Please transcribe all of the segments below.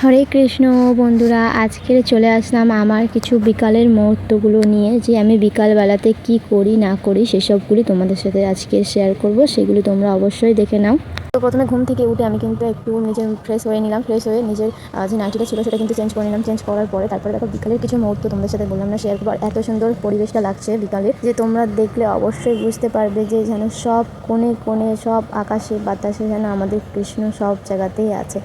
হরে কৃষ্ণ বন্ধুরা, আজকে চলে আসলাম আমার কিছু বিকালের মুহূর্তগুলো নিয়ে, যে আমি বিকালবেলাতে কি করি না করি সেসবগুলি তোমাদের সাথে আজকে শেয়ার করব। সেগুলি তোমরা অবশ্যই দেখে নাও। তো প্রথমে ঘুম থেকে উঠে আমি কিন্তু একটু নিজে ফ্রেশ হয়ে নিলাম। ফ্রেশ হয়ে নিজের যে নাইটিটা ছিল সেটা কিন্তু চেঞ্জ করে নিলাম। চেঞ্জ করার পরে তারপরে দেখো বিকালের কিছু মুহূর্ত তোমাদের সাথে বললাম না শেয়ার করবো। এত সুন্দর পরিবেশটা লাগছে বিকালে, যে তোমরা দেখলে অবশ্যই বুঝতে পারবে যে যেন সব কোণে কোণে, সব আকাশে বাতাসে যেন আমাদের কৃষ্ণ সব জায়গাতেই আছে।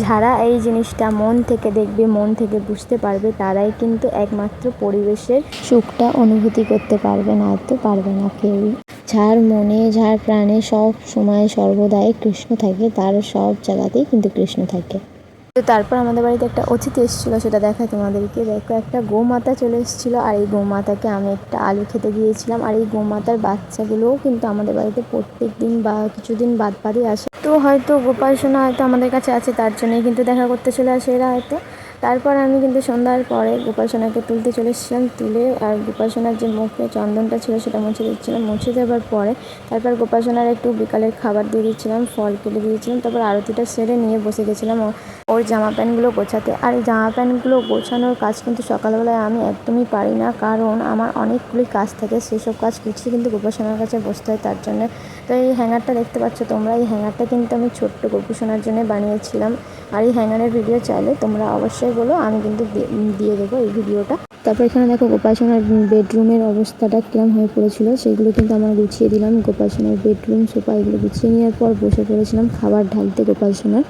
যারা এই জিনিসটা মন থেকে দেখবে, মন থেকে বুঝতে পারবে, তারাই কিন্তু একমাত্র পরিবেশের সুখটা অনুভূতি করতে পারবে, না তো পারবে না কেউই। যার মনে, যার প্রাণে সব সময় সর্বদাই কৃষ্ণ থাকে, তার সব জায়গাতেই কিন্তু কৃষ্ণ থাকে। তো তারপর আমাদের বাড়িতে একটা অতিথি এসেছিলো, সেটা দেখায় তোমাদেরকে। দেখো, একটা গোমাতা চলে এসেছিলো, আর এই গোমাতাকে আমি একটা আলু খেতে দিয়েছিলাম। আর এই গোমাতার বাচ্চাগুলোও কিন্তু আমাদের বাড়িতে প্রত্যেক দিন বা কিছুদিন বাদ বাদই আসে। তো হয়তো গোপাল সোনা হয়তো আমাদের কাছে আছে, তার জন্যই কিন্তু দেখা করতে চলে আসে এরা হয়তো। তারপর আমি কিন্তু সন্ধ্যার পরে গোপাল সোনাকে তুলতে চলে এসেছিলাম। তুলে আর গোপাল সোনার যে মুখে চন্দনটা ছিল সেটা মুছে দিচ্ছিলাম। মুছে দেওয়ার পরে তারপর গোপাল সোনার একটু বিকালের খাবার দিয়ে দিচ্ছিলাম, ফল কেটে দিয়েছিলাম। তারপর আরতিটা সেরে নিয়ে বসে গেছিলাম ওর জামা প্যান্টগুলো গোছাতে। আর এই জামা প্যান্টগুলো গোছানোর কাজ কিন্তু সকালবেলায় আমি একদমই পারি না, কারণ আমার অনেকগুলি কাজ থাকে। সেসব কাজ গুছিয়ে কিন্তু গোপাল সোনার কাছে বসতে হয় তার জন্য। তো এই হ্যাঙ্গারটা দেখতে পাচ্ছ তোমরা, এই হ্যাঙ্গারটা কিন্তু আমি ছোট্ট গোপু সোনার জন্য বানিয়েছিলাম। আর এই হ্যাঙ্গারের ভিডিও চাইলে তোমরা অবশ্যই বলো, আমি কিন্তু দিয়ে দেবো এই ভিডিওটা। তারপর এখানে দেখো গোপাল সোনার বেডরুমের অবস্থাটা কিরম হয়ে পড়েছিল, সেগুলো কিন্তু আমরা গুছিয়ে দিলাম। গোপাল সোনার বেডরুম, সোফা এগুলো গুছিয়ে নেওয়ার পর বসে পড়েছিলাম খাবার ঢালতে গোপাল সোনার।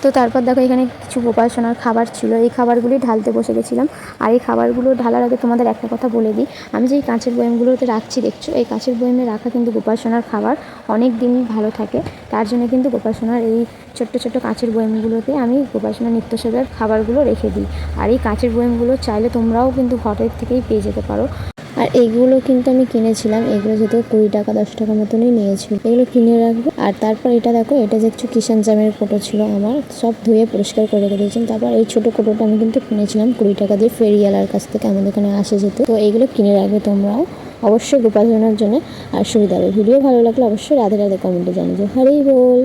তো তারপর দেখো এখানে কিছু গোপাল সোনার খাবার ছিল, এই খাবারগুলি ঢালতে বসে গেছিলাম। আর এই খাবারগুলো ঢালার আগে তোমাদের একটা কথা বলে দিই, আমি যে এই কাঁচের বয়ামগুলোতে রাখছি দেখছো, এই কাঁচের বয়ামে রাখা কিন্তু গোপাল সোনার খাবার অনেক দিন ভালো থাকে। তার জন্য কিন্তু গোপাল সোনার এই ছোট্ট ছোট্ট কাঁচের বয়ামগুলোতে আমি গোপাল সোনার নিত্য সেবার খাবারগুলো রেখে দিই। আর এই কাঁচের বয়ামগুলো চাইলে তোমরাও কিন্তু ঘরের থেকেই পেয়ে যেতে পারো। আর এইগুলো কিন্তু আমি কিনেছিলাম, এগুলো যেহেতু 20 টাকা 10 টাকা মতনই নিয়েছিল। এগুলো কিনে রাখবো। আর তারপর এটা দেখো, এটা দেখছো কিষান জামের কোটো ছিল আমার, সব ধুয়ে পরিষ্কার করে রেখে দিয়েছিলাম। তারপর এই ছোটো কোটোটা আমি কিন্তু কিনেছিলাম 20 টাকা দিয়ে, ফেরিওয়ালার কাছ থেকে আমাদের এখানে আসে যেত। তো এইগুলো কিনে রাখবে তোমরাও অবশ্যই গোপাল সোনার জন্য, আর সুবিধা হবে। ভিডিও ভালো লাগলে অবশ্যই রাধে রাধে কমেন্টে জানিয়ে। হরি বল।